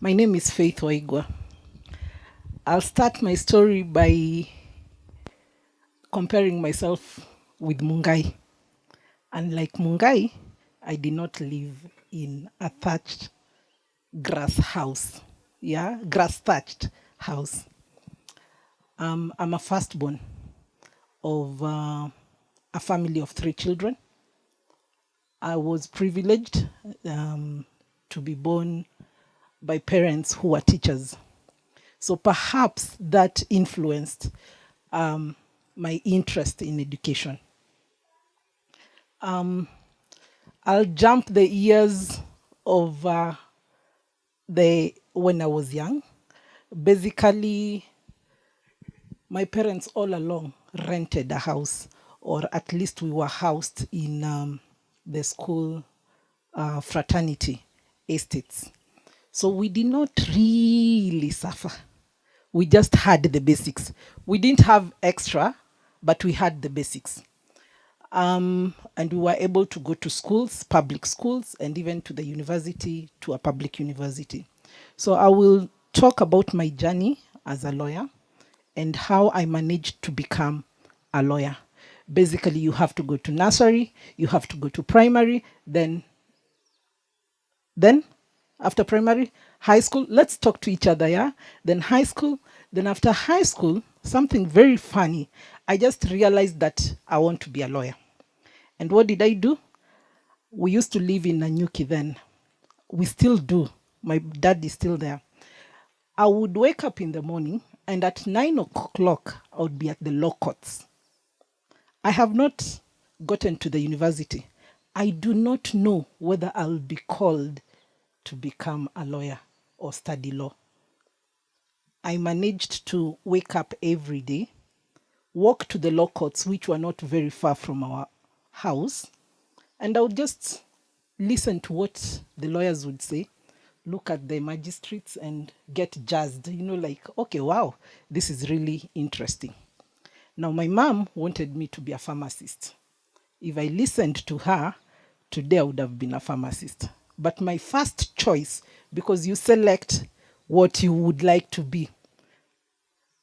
My name is Faith Waigwa. I'll start my story by comparing myself with Mungai. Unlike Mungai, I did not live in a thatched grass house. Yeah, grass thatched house. I'm a firstborn of a family of 3 children. I was privileged to be born by parents who were teachers. So perhaps that influenced my interest in education. I'll jump the years of the when I was young. Basically, my parents all along rented a house, or at least we were housed in the school fraternity estates. So we did not really suffer. We just had the basics. We didn't have extra, but we had the basics. And we were able to go to schools, public schools, and even to the university, to a public university. So I will talk about my journey as a lawyer and how I managed to become a lawyer. Basically, you have to go to nursery, you have to go to primary, then after primary, high school. Let's talk to each other, yeah? Then high school. Then after high school, something very funny. I just realized that I want to be a lawyer. And what did I do? We used to live in Nanyuki then. We still do. My dad is still there. I would wake up in the morning and at 9 o'clock, I would be at the law courts. I have not gotten to the university. I do not know whether I'll be called to become a lawyer or study law. I managed to wake up every day, walk to the law courts, which were not very far from our house, and I would just listen to what the lawyers would say, look at the magistrates and get jazzed, like, okay, wow, this is really interesting. Now, my mom wanted me to be a pharmacist. If I listened to her, today I would have been a pharmacist. But my first choice, because you select what you would like to be.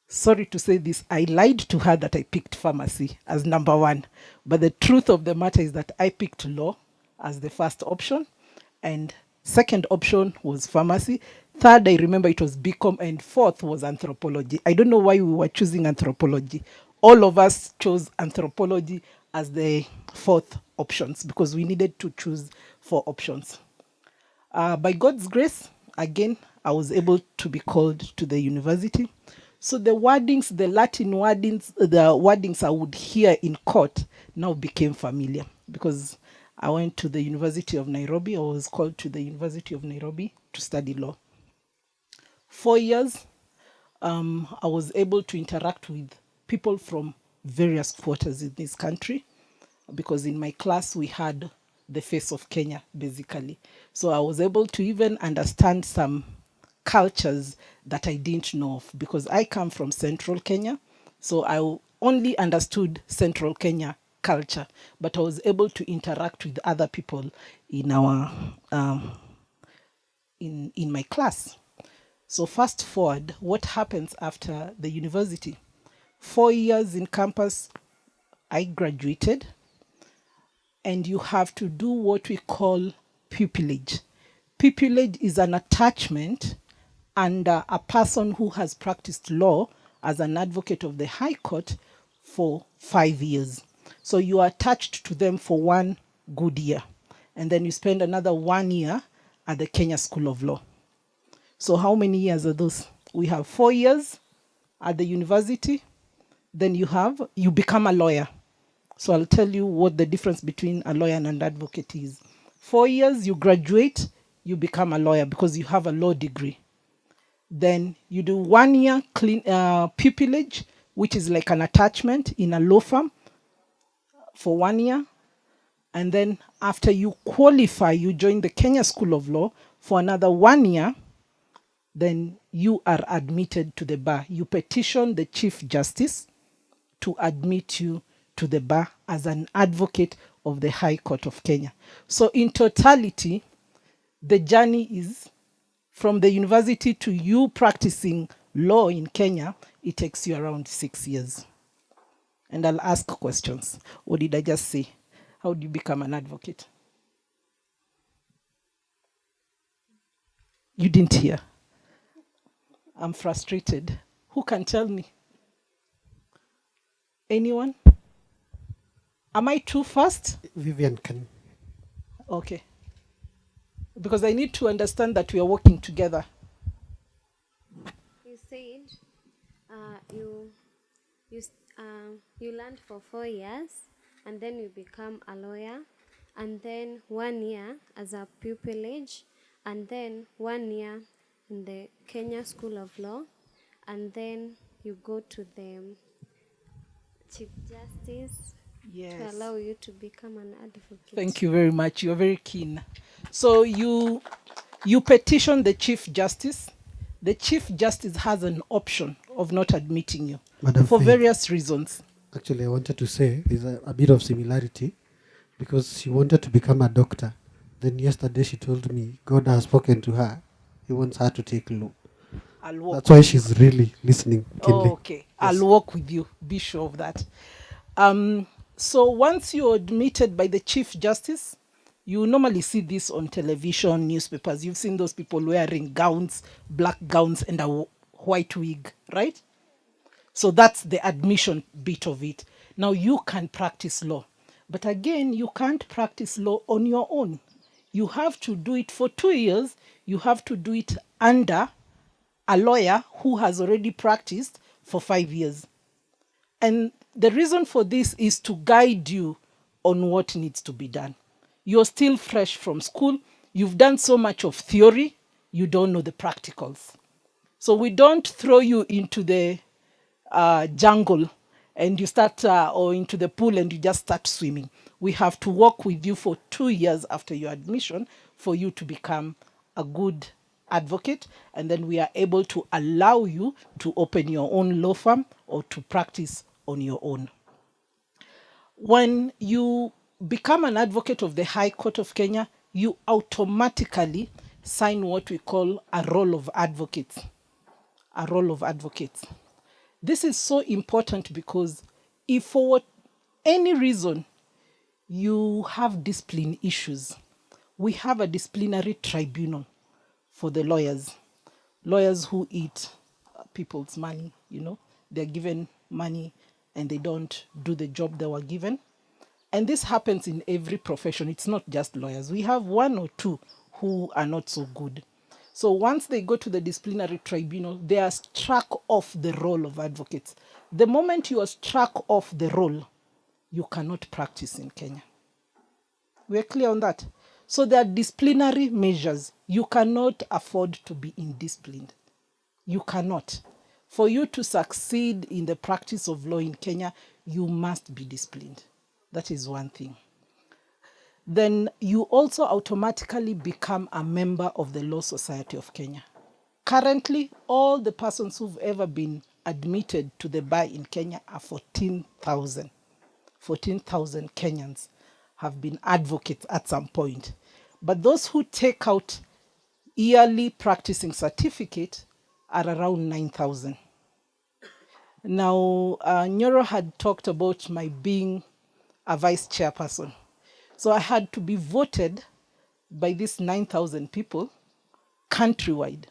Sorry to say this, I lied to her that I picked pharmacy as number one. But the truth of the matter is that I picked law as the first option. And second option was pharmacy. Third, I remember it was BCom. And fourth was anthropology. I don't know why we were choosing anthropology. All of us chose anthropology as the fourth options because we needed to choose 4 options. By God's grace, again, I was able to be called to the university. So the wordings, the Latin wordings, the wordings I would hear in court now became familiar because I went to the University of Nairobi. I was called to the University of Nairobi to study law. 4 years, I was able to interact with people from various quarters in this country because in my class we had the face of Kenya, basically. So I was able to even understand some cultures that I didn't know of because I come from central Kenya. So I only understood central Kenya culture, but I was able to interact with other people in our in my class. So fast forward, what happens after the university? 4 years in campus, I graduated, and you have to do what we call pupillage. Pupillage is an attachment under a person who has practiced law as an advocate of the High Court for 5 years. So you are attached to them for 1 good year, and then you spend another 1 year at the Kenya School of Law. So how many years are those? We have 4 years at the university, then you become a lawyer. So I'll tell you what the difference between a lawyer and an advocate is. 4 years, you graduate, you become a lawyer because you have a law degree. Then you do 1 year pupillage, which is like an attachment in a law firm for 1 year. And then after you qualify, you join the Kenya School of Law for another 1 year. Then you are admitted to the bar. You petition the Chief Justice to admit you to the bar as an advocate of the High Court of Kenya. So in totality, the journey is From the university to you practicing law in Kenya, it takes you around 6 years. And I'll ask questions. What did I just say? How do you become an advocate? You didn't hear. I'm frustrated. Who can tell me? Anyone? Am I too fast? Vivian can. Okay. Because I need to understand that we are working together. You said uh, you you you learned for 4 years, and then you become a lawyer, and then 1 year as a pupillage, and then 1 year in the Kenya School of Law, and then you go to the Chief Justice to allow you to become an advocate. Thank you very much. You're very keen. So you petition the Chief Justice. The Chief Justice has an option of not admitting you Madam for Faith, various reasons. actually, I wanted to say there's a bit of similarity because she wanted to become a doctor. Then yesterday she told me God has spoken to her. He wants her to take law. I'll walk. That's why she's really listening keenly. Oh, okay. I'll walk with you. Be sure of that. So once you're admitted by the Chief Justice, you normally see this on television, newspapers. You've seen those people wearing gowns, black gowns, and a white wig, right? So that's the admission bit of it. Now you can practice law. But again, you can't practice law on your own. You have to do it for 2 years. You have to do it under a lawyer who has already practiced for 5 years. And the reason for this is to guide you on what needs to be done. You're still fresh from school. You've done so much of theory, you don't know the practicals. So we don't throw you into the jungle and you start, or into the pool and you just start swimming. We have to work with you for 2 years after your admission for you to become a good advocate, and then we are able to allow you to open your own law firm or to practice on your own. When you become an advocate of the High Court of Kenya, you automatically sign what we call a roll of advocates. A roll of advocates. This is so important because if for any reason you have discipline issues, we have a disciplinary tribunal for the lawyers. Lawyers who eat people's money, they're given money and they don't do the job they were given. And this happens in every profession. It's not just lawyers. We have one or two who are not so good. So once they go to the disciplinary tribunal, they are struck off the roll of advocates. The moment you are struck off the roll, you cannot practice in Kenya. We're clear on that? So there are disciplinary measures. You cannot afford to be indisciplined. You cannot. For you to succeed in the practice of law in Kenya, you must be disciplined. That is one thing. Then you also automatically become a member of the Law Society of Kenya. Currently, all the persons who've ever been admitted to the bar in Kenya are 14,000. 14,000 Kenyans have been advocates at some point. But those who take out yearly practicing certificate are around 9,000. Now, Nyoro had talked about my being a vice chairperson. So I had to be voted by these 9,000 people countrywide.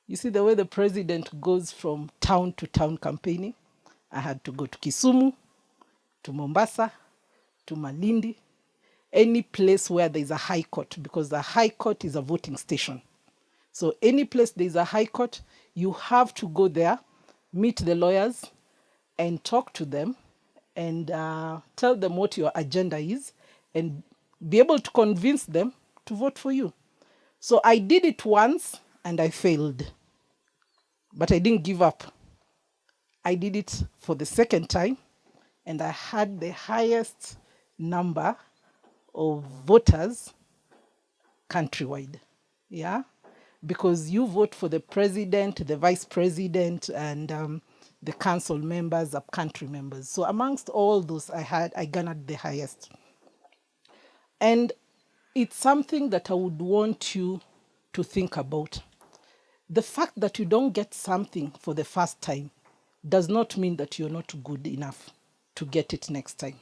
You see the way the president goes from town to town campaigning? I had to go to Kisumu, to Mombasa, to Malindi, any place where there is a high court, because the high court is a voting station. So any place there is a high court, you have to go there, meet the lawyers, and talk to them, and tell them what your agenda is, and be able to convince them to vote for you. So I did it once, and I failed. But I didn't give up. I did it for the second time, and I had the highest number of voters countrywide. Yeah? Because you vote for the president, the vice president, and the council members, up-country members. So amongst all those, I garnered the highest. And it's something that I would want you to think about. The fact that you don't get something for the first time does not mean that you're not good enough to get it next time.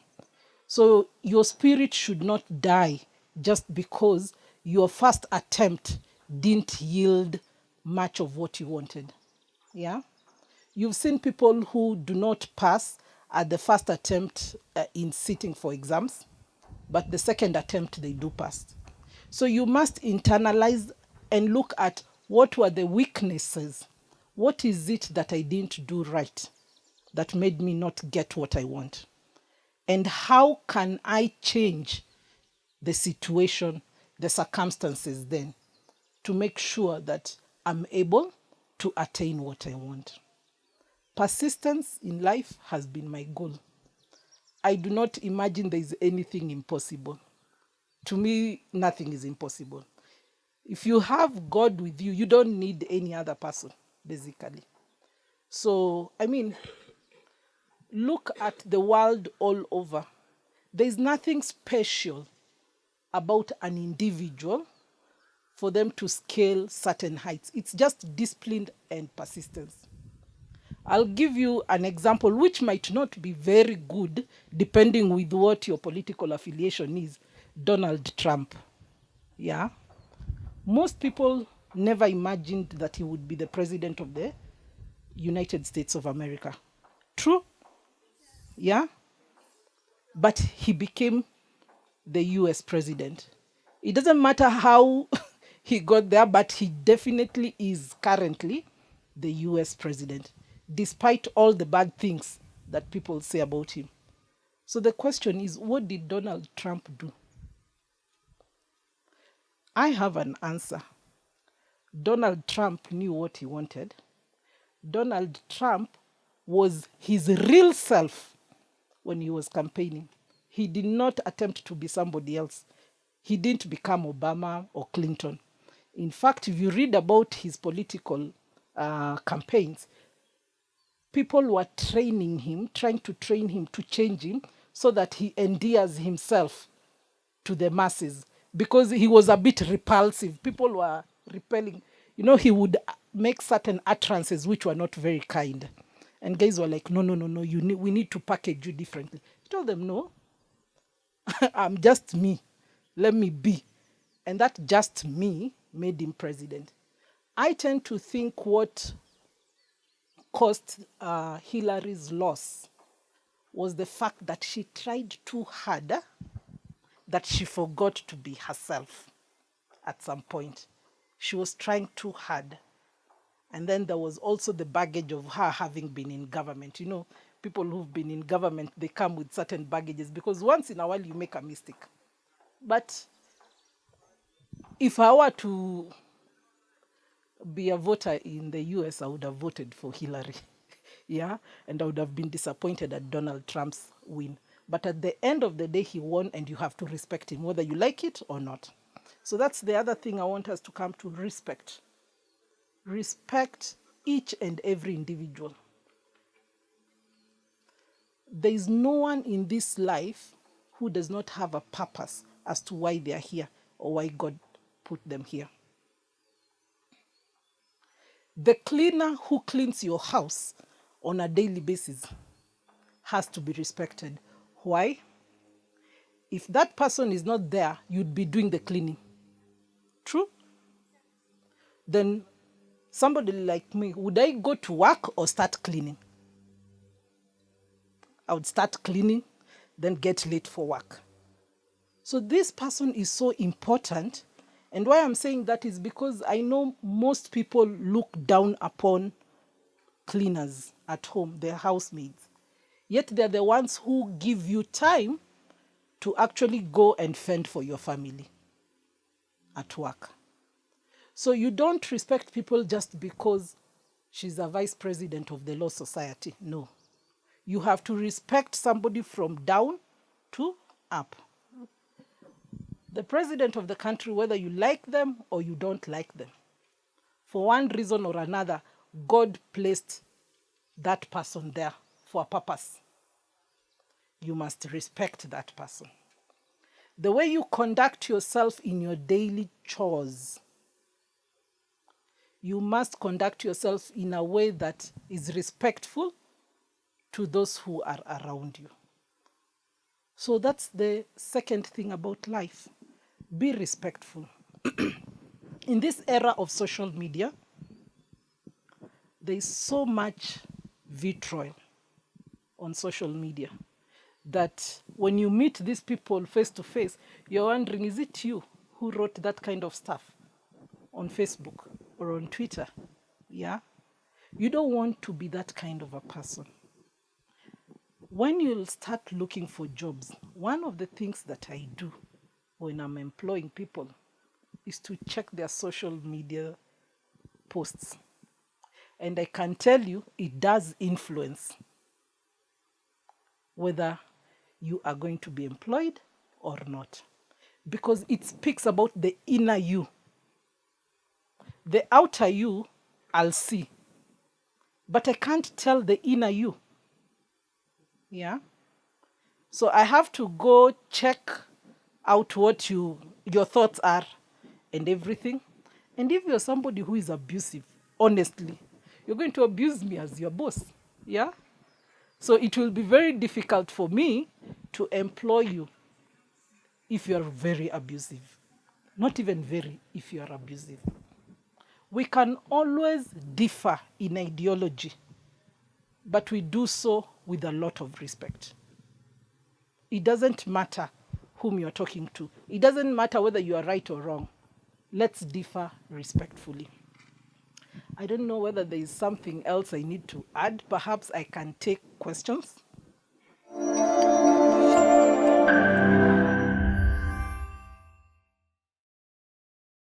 So your spirit should not die just because your first attempt didn't yield much of what you wanted. Yeah? You've seen people who do not pass at the first attempt in sitting for exams, but the second attempt they do pass. So you must internalize and look at what were the weaknesses. What is it that I didn't do right that made me not get what I want? And how can I change the situation, the circumstances then, to make sure that I'm able to attain what I want? Persistence in life has been my goal. I do not imagine there is anything impossible. To me, nothing is impossible. If you have God with you, you don't need any other person, basically. So, I mean, look at the world all over. There's nothing special about an individual for them to scale certain heights. It's just discipline and persistence. I'll give you an example which might not be very good depending with what your political affiliation is. Donald Trump. Yeah. Most people never imagined that he would be the president of the United States of America. True? Yeah. But he became the US president. It doesn't matter how he got there, but he definitely is currently the US president, despite all the bad things that people say about him. So the question is, what did Donald Trump do? I have an answer. Donald Trump knew what he wanted. Donald Trump was his real self when he was campaigning. He did not attempt to be somebody else. He didn't become Obama or Clinton. In fact, if you read about his political campaigns, people were training him, trying to train him to change him so that he endears himself to the masses because he was a bit repulsive. People were repelling. You know, he would make certain utterances which were not very kind. And guys were like, no, we need to package you differently. He told them, no, I'm just me. Let me be. And that just me made him president. I tend to think what caused Hillary's loss was the fact that she tried too hard, that she forgot to be herself at some point. She was trying too hard. And then there was also the baggage of her having been in government. You know, people who've been in government, they come with certain baggages because once in a while you make a mistake. But if I were to be a voter in the US, I would have voted for Hillary. Yeah, and I would have been disappointed at Donald Trump's win. But at the end of the day, he won, and you have to respect him, whether you like it or not. So that's the other thing I want us to come to: respect. Respect each and every individual. There is no one in this life who does not have a purpose as to why they are here or why God put them here. The cleaner who cleans your house on a daily basis has to be respected. Why? If that person is not there, you'd be doing the cleaning. True? Then somebody like me, would I go to work or start cleaning? I would start cleaning, then get late for work. So this person is so important. And why I'm saying that is because I know most people look down upon cleaners at home, their housemaids. Yet they're the ones who give you time to actually go and fend for your family at work. So you don't respect people just because she's a vice president of the Law Society. No. You have to respect somebody from down to up. The president of the country, whether you like them or you don't like them, for one reason or another, God placed that person there for a purpose. You must respect that person. The way you conduct yourself in your daily chores You must conduct yourself in a way that is respectful to those who are around you. So that's the second thing about life. Be respectful. In this era of social media, there is so much vitriol on social media that when you meet these people face to face, you're wondering, is it you who wrote that kind of stuff on Facebook or on Twitter? Yeah? You don't want to be that kind of a person. When you'll start looking for jobs, one of the things that I do when I'm employing people is to check their social media posts. And I can tell you it does influence whether you are going to be employed or not, because it speaks about the inner you. The outer you, I'll see, but I can't tell the inner you. Yeah? So I have to go check out what your thoughts are and everything. And if you're somebody who is abusive, honestly, you're going to abuse me as your boss. Yeah? So it will be very difficult for me to employ you if you are very abusive. Not even very, if you are abusive. We can always differ in ideology, but we do so with a lot of respect. It doesn't matter whom you're talking to. It doesn't matter whether you are right or wrong. Let's differ respectfully. I don't know whether there is something else I need to add. Perhaps I can take questions.